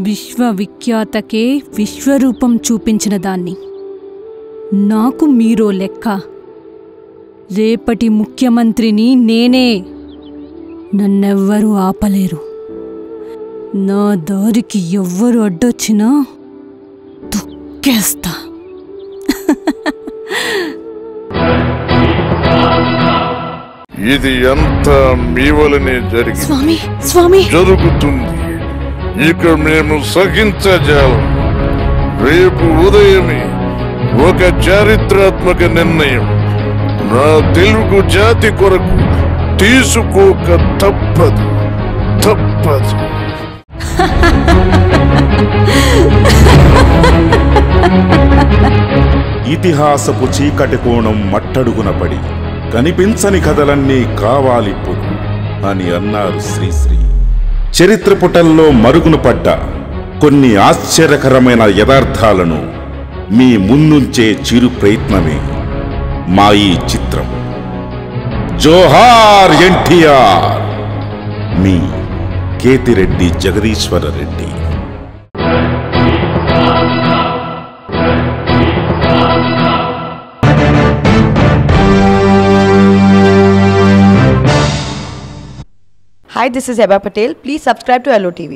విశ్వవిఖ్యాతకే విశ్వరూపం చూపించిన దాన్ని నాకు మీరో లెక్క. రేపటి ముఖ్యమంత్రిని నేనే. నన్నెవ్వరూ ఆపలేరు. నా దారికి ఎవ్వరు అడ్డొచ్చినా తొక్కేస్తా. ఇది అంతా మీ వలనే జరుగుతుంది. ఇక మేము సహించజాలం. రేపు ఉదయమే ఒక చారిత్రాత్మక నిర్ణయం నా తెలుగు జాతి కొరకు తీసుకోక తప్పదు. ఇతిహాసపు చీకటి కోణం మట్టడుగున పడి కనిపించని కథలన్నీ కావాలిప్పుడు అని అన్నారు శ్రీశ్రీ. చరిత్ర పుటల్లో మరుగున పడ్డ కొన్ని ఆశ్చర్యకరమైన యథార్థాలను మీ ముందుంచే చిరు ప్రయత్నమే మా ఈ చిత్రం. జోహార్ ఎన్టీఆర్. మీ కేతిరెడ్డి జగదీశ్వర Reddy. Hi, this is Heba Patel. Please subscribe to LOTV.